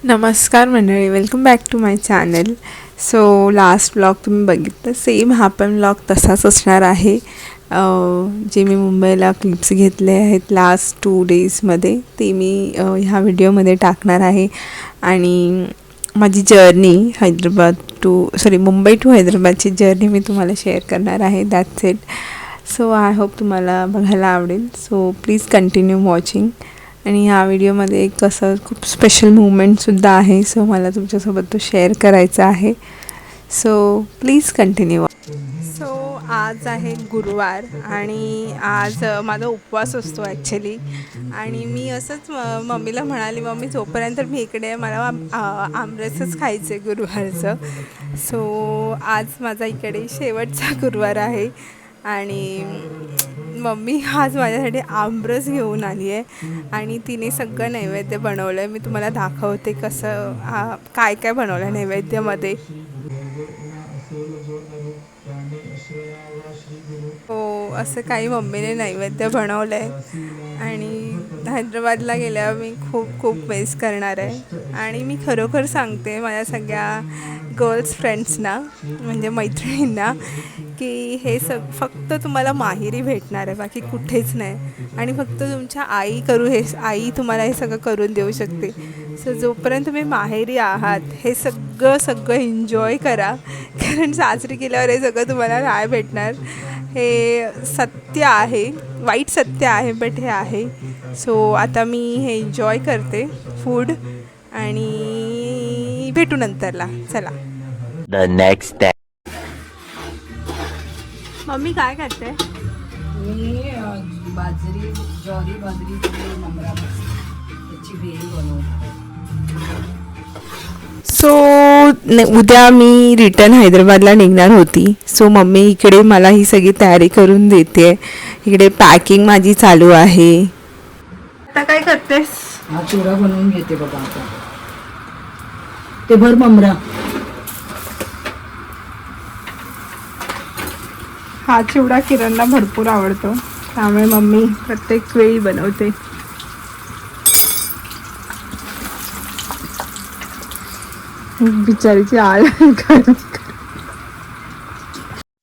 नमस्कार मंडळी, welcome back to my channel. So last vlog तुम्ही बघितलं, सेम हा पण व्लॉग तसाच असणार आहे. जे मी मुंबईला क्लिप्स घेतले आहेत लास्ट 2 डेजमध्ये ते मी ह्या व्हिडिओमध्ये टाकणार आहे. आणि माझी जर्नी मुंबई टू हैदराबादची जर्नी मी तुम्हाला शेअर करणार आहे. That's it. So I hope तुम्हाला बघायला आवडेल. So please continue watching. आणि ह्या व्हिडिओमध्ये एक असं खूप स्पेशल मुवमेंटसुद्धा आहे. सो मला तुमच्यासोबत तो शेअर करायचा आहे. So please continue. सो आज आहे गुरुवार आणि आज माझा उपवास असतो ॲक्च्युली. आणि मी असंच मम्मीला म्हणाली, मम्मी जोपर्यंत मी इकडे आहे मला आमरसच खायचं आहे गुरुवारचं. सो आज माझा इकडे शेवटचा गुरुवार आहे आणि मम्मी आज माझ्यासाठी आमरस घेऊन आली आहे आणि तिने सगळं नैवेद्य बनवलं आहे. मी तुम्हाला दाखवते कसं काय काय बनवलं आहे नैवेद्यामध्ये. हो, असं काही मम्मीने नैवेद्य बनवलं आहे आणि हैदराबादला गेल्यावर मी खूप खूप मिस करणार आहे. आणि मी खरोखर सांगते माझ्या सगळ्या गर्ल्स फ्रेंड्सना म्हणजे मैत्रिणींना की हे फक्त तुम्हाला माहेरी भेटणार आहे, बाकी कुठेच नाही. आणि फक्त तुमच्या आई तुम्हाला हे सगळं करून देऊ शकते. सो जोपर्यंत तुम्ही माहेरी आहात हे सगळं एन्जॉय करा, कारण सासरी केल्यावर हे सगळं तुम्हाला नाही भेटणार. हे सत्य आहे, वाईट सत्य आहे, बट हे आहे. सो आता मी हे एन्जॉय करते फूड आणि भेटू नंतरला. चला. The next day. मम्मी काय करते? मी ज्वारी बाजरी नम्रा त्याची भेल बनवते. सो उद्या मी रिटर्न हैदराबादला निघणार होती. सो मम्मी इकडे मला ही सगळी तयारी करून देते. इकडे पॅकिंग माझी चालू आहे. आता काय करतेस? हा चिवडा बनवून घेते बघा आता. ते भर ममरा. हा चिवडा किरणला भरपूर आवडतो, त्यामुळे मम्मी प्रत्येक वेळी बनवते. बिचारीची आळ.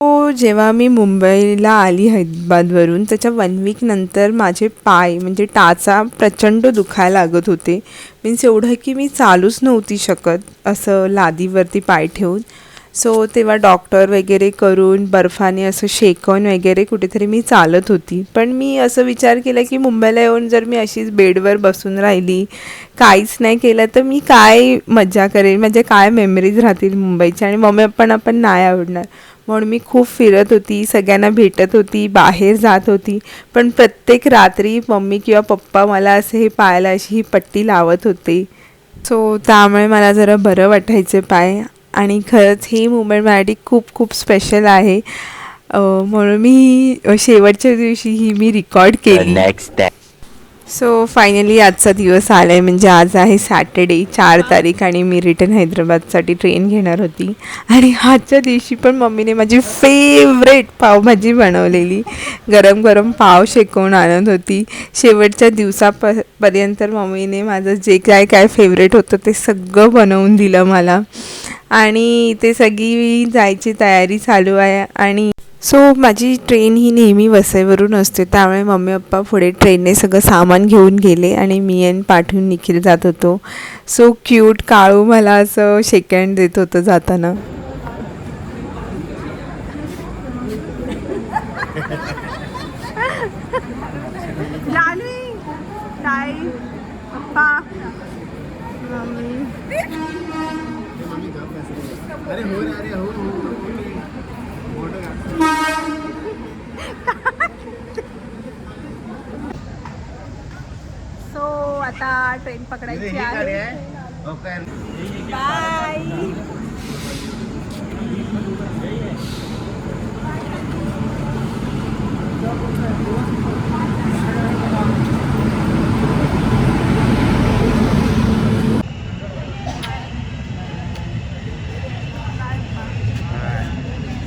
हो, जेव्हा मी मुंबईला आली हैदराबादवरून त्याच्या 1 वीक नंतर माझे पाय म्हणजे टाचा प्रचंड दुखायला लागत होते. मीन्स एवढं की मी चालूच नव्हती शकत असं लादीवरती पाय ठेवून. सो तेव्हा डॉक्टर वगैरे करून बर्फाने असं शेकवून वगैरे कुठेतरी मी चालत होती. पण मी असं विचार केला की मुंबईला येऊन जर मी अशीच बेडवर बसून राहिली, काहीच नाही केलं, तर मी काय मजा करेन, म्हणजे काय मेमरीज राहतील मुंबईच्या आणि मम्मी आपण नाही आवडणार. म्हणून मी खूप फिरत होती, सगळ्यांना भेटत होती, बाहेर जात होती. पण प्रत्येक रात्री मम्मी किंवा पप्पा मला असं हे पायाला अशी ही पट्टी लावत होते. सो त्यामुळे मला जरा बरं वाटायचं पाय. आणि खरंच ही मुवमेंट माझ्यासाठी खूप खूप स्पेशल आहे. म्हणून मी शेवटच्या दिवशी ही मी रेकॉर्ड The केली. next day. सो फायनली आजचा दिवस आला आहे, म्हणजे आज आहे सॅटर्डे 4 तारीख आणि मी रिटर्न हैदराबादसाठी ट्रेन घेणार होती. आणि आजच्या दिवशी पण मम्मीने माझी फेवरेट पावभाजी बनवलेली, गरम गरम पाव शेकवून आणत होती. शेवटच्या दिवसापर्यंत मम्मीने माझं जे काय फेवरेट होतं ते सगळं बनवून दिलं मला. आणि ते सगळी जायची तयारी चालू आहे. आणि सो माझी ट्रेन ही नेहमी वसईवरून असते, त्यामुळे मम्मी पप्पा पुढे ट्रेनने सगळं सामान घेऊन गेले आणि मी आणि पाठवून निखिल जात होतो. सो क्यूट काळू मला असं शेक हँड देत होतं जाताना. पप्पा मम्मी सो आता ट्रेन पकडायची आहे. Bye.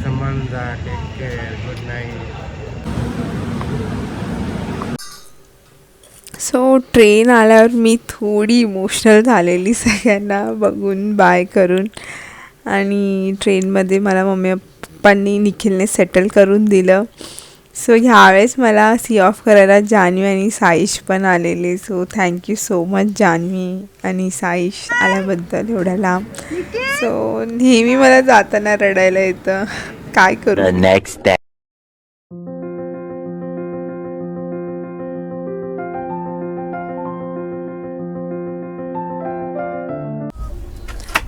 Samantha, take care. Good night. So train आल्यावर मी थोडी इमोशनल झालेली सगळ्यांना बघून बाय करून. आणि ट्रेनमध्ये मला मम्मी पप्पांनी निखिलने सेटल करून दिलं. सो ह्यावेळेस मला सी ऑफ करायला जान्हवी आणि साईश पण आलेले. So thank you so much Janhavi आणि साईश आल्याबद्दल एवढ्या लांब. सो नेहमी मला जाताना रडायला येतं, काय करू. The next day.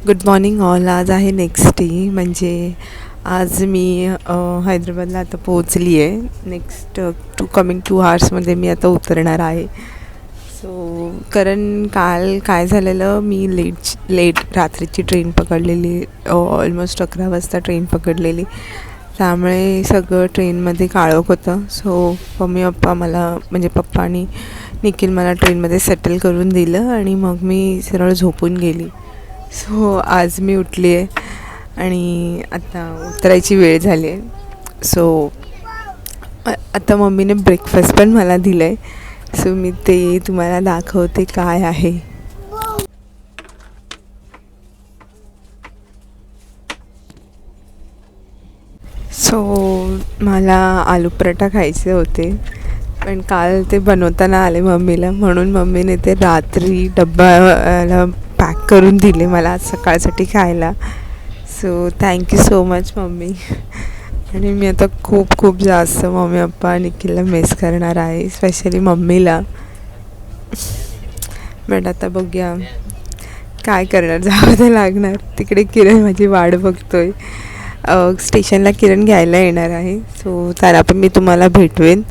Good morning all. आज आहे नेक्स्ट डे, म्हणजे आज मी हैदराबादला आता पोहोचली आहे. नेक्स्ट कमिंग 2 hours मी आता उतरणार आहे. सो कारण काल काय झालेलं, मी लेट रात्रीची ट्रेन पकडलेली, ऑलमोस्ट 11 वाजता ट्रेन पकडलेली. त्यामुळे सगळं ट्रेनमध्ये काळोख होतं. सो मम्मी पप्पा मला, म्हणजे पप्पा आणि निखिल मला ट्रेनमध्ये सेटल करून दिलं आणि मग मी सरळ झोपून गेली. सो आज मी उठली आहे आणि आता उतरायची वेळ झाली आहे. सो आता मम्मीने ब्रेकफास्ट पण मला दिलं आहे. सो मी ते तुम्हाला दाखवते काय आहे. सो मला आलू पराठा खायचे होते, पण काल ते बनवताना आले मम्मीला, म्हणून मम्मीने ते रात्री डब्याला पॅक करून दिले मला सकाळसाठी खायला. So thank you so much mummy. आणि मी आता खूप खूप जास्त मम्मी पप्पा निखिलला मिस करणार आहे, स्पेशली मम्मीला. बट आता बघूया काय करणार, जावं ते लागणार. तिकडे किरण माझी वाट बघतोय. स्टेशनला किरण घ्यायला येणार आहे. सो त्याला पण मी तुम्हाला भेटवेन.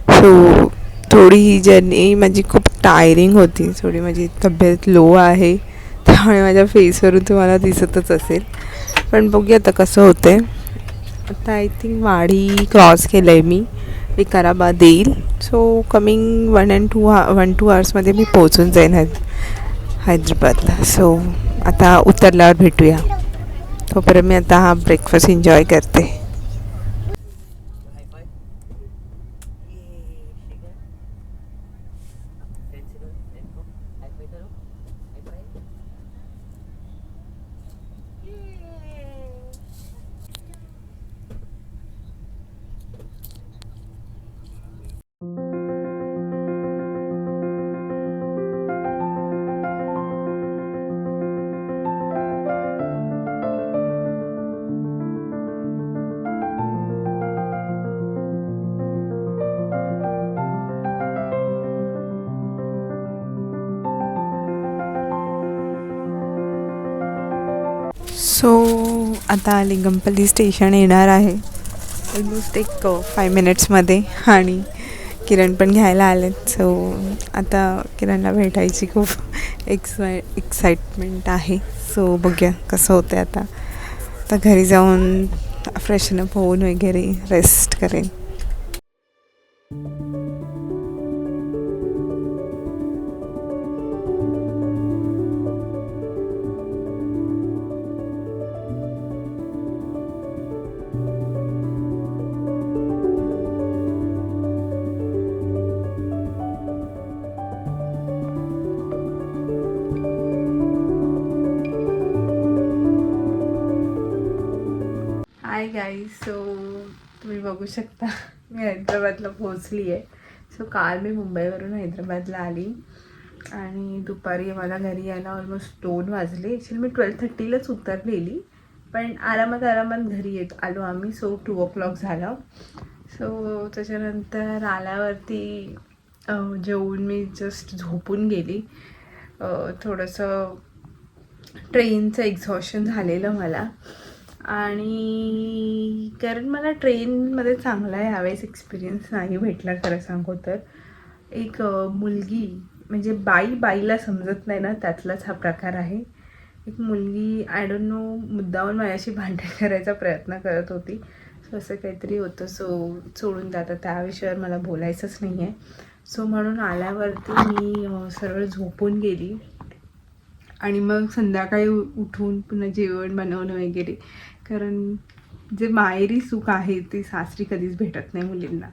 सो थोडी ही जर्नी माझी खूप टायरिंग होती, थोडी माझी तब्येत लो आहे, त्यामुळे माझ्या फेसवरून तुम्हाला दिसतच असेल. पण बघूया आता कसं होतं आहे. आता आय थिंक वाडी क्रॉस केलं आहे मी, विकाराबाद येईल. सो कमिंग 1-2 hours मी पोहोचून जाईन हैदराबादला. सो आता उतरल्यावर भेटूया. तोपर्यंत मी आता हा ब्रेकफास्ट एन्जॉय करते. सो आता लिंगमपल्ली स्टेशन येणार आहे ऑलमोस्ट एक 5 minutes आणि किरण पण घ्यायला आलेत. सो आता किरणला भेटायची खूप एक्साइटमेंट आहे. सो बघूया कसं होतं आहे. आता घरी जाऊन फ्रेशनअप होऊन वगैरे रेस्ट करेन. Hi guys. सो तुम्ही बघू शकता मी हैदराबादला पोहोचली आहे. सो काल मी मुंबईवरून हैदराबादला आली आणि दुपारी मला घरी यायला ऑलमोस्ट 2 वाजले. ॲक्च्युली मी 12:30लाच उतरलेली, पण आरामात घरी आलो आम्ही. सो 2 o'clock झालं. सो त्याच्यानंतर आल्यावरती जेवून मी जस्ट झोपून गेली. थोडंसं ट्रेनचं एक्झॉशन झालेलं मला, आणि कारण मला ट्रेनमध्ये चांगला यावेळेस एक्सपिरियन्स नाही भेटला खरं सांगू तर. एक मुलगी, म्हणजे बाईला समजत नाही ना, त्यातलाच हा प्रकार आहे. एक मुलगी आय डोंट नो मुद्दामून माझ्याशी भांडण करायचा प्रयत्न करत होती. सो असं काहीतरी होतं. सो सोडून जातं, त्या विषयावर मला बोलायचंच नाही आहे. सो म्हणून आल्यावरती मी सरळ झोपून गेली आणि मग संध्याकाळी उठून पुन्हा जेवण बनवणं वगैरे. कारण जे माहेरी सुख आहे ते सासरी कधीच भेटत नाही मुलींना.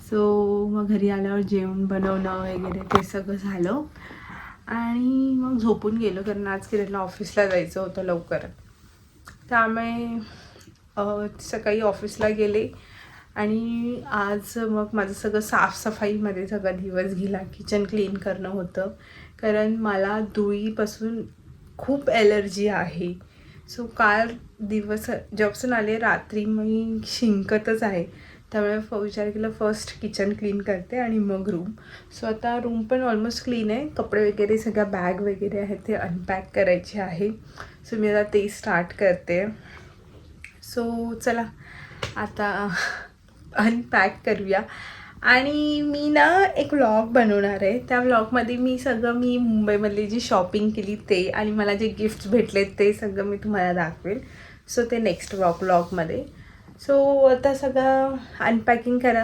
सो मग घरी आल्यावर जेवण बनवणं वगैरे ते सगळं झालं आणि मग झोपून गेलो, कारण आज किरणला ऑफिसला जायचं होतं लवकर. त्यामुळे सकाळी ऑफिसला गेले आणि आज मग माझं सगळं साफसफाईमध्ये सगळा दिवस गेला. किचन क्लीन करणं होतं, कारण मला धुळीपासून खूप ॲलर्जी आहे. सो काल दिवस जेव्हापासून आले रात्री मी शिंकतच आहे. त्यामुळे विचार केला फर्स्ट किचन क्लीन करते आणि मग रूम. सो आता रूम पण ऑलमोस्ट क्लीन आहे. कपडे वगैरे सगळ्या बॅग वगैरे आहेत ते अनपॅक करायचे आहे. सो मी आता ते स्टार्ट करते. सो चला आता अनपॅक करूया. आणि मी ना एक व्लॉग बनवणार आहे. त्या व्लॉगमध्ये मी मुंबईमधली जी शॉपिंग केली ते आणि मला जे गिफ्ट्स भेटले ते सगळं मी तुम्हाला दाखवेल. सो ते नेक्स्ट व्लॉगमध्ये. सो आता सगळं अनपॅकिंग करा.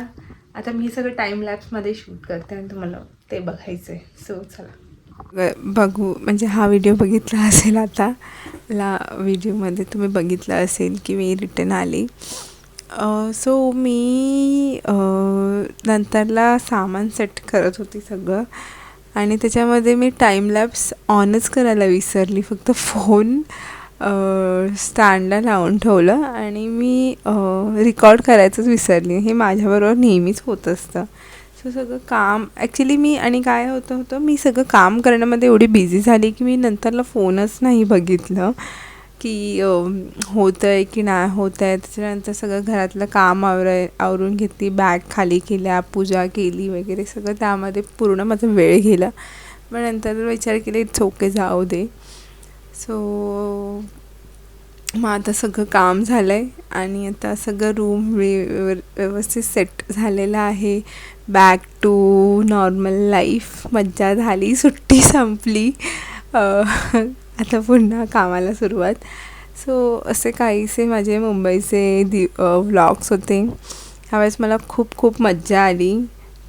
आता मी सगळं टाईमलॅप्समध्ये शूट करते आणि तुम्हाला ते बघायचं आहे. सो चला बघू. म्हणजे हा व्हिडिओ बघितला असेल आता, व्हिडिओमध्ये तुम्ही बघितलं असेल की मी रिटर्न आली. सो मी नंतरला सामान सेट करत होती सगळं आणि त्याच्यामध्ये मी टाईमलॅप्स ऑनच करायला विसरली. फक्त फोन स्टँडला लावून ठेवलं आणि मी रेकॉर्ड करायचंच विसरली. हे माझ्याबरोबर नेहमीच होत असतं. सो सगळं काम ॲक्च्युली काय होतं मी सगळं काम करण्यामध्ये एवढी बिझी झाली की मी नंतरला फोनच नाही बघितलं की होतं आहे की नाही होत आहे. त्याच्यानंतर सगळं घरातलं काम आवरून घेतली, बॅग खाली केल्या, पूजा केली वगैरे सगळं. त्यामध्ये पूर्ण माझा वेळ गेला. मग नंतर विचार केला इट्स ओके, जाऊ दे. सो मग आता सगळं काम झालं आहे आणि आता सगळं रूम व्यवस्थित सेट झालेलं आहे. Back to normal life. मज्जा झाली, सुट्टी संपली, आता पुन्हा कामाला सुरुवात. सो असे काहीसे माझे मुंबईचे व्लॉग्स होते. ह्यावेळेस मला खूप खूप मज्जा आली.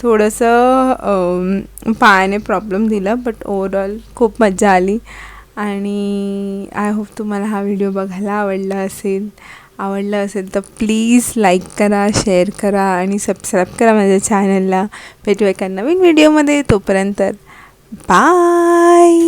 थोडंसं पायाने प्रॉब्लेम दिला, बट ओव्हरऑल खूप मज्जा आली. आणि आय होप तुम्हाला हा व्हिडिओ बघायला आवडला असेल तर प्लीज लाईक करा, शेअर करा आणि सबस्क्राईब करा माझ्या चॅनलला. भेटूया एका नवीन व्हिडिओमध्ये. तोपर्यंत बाय.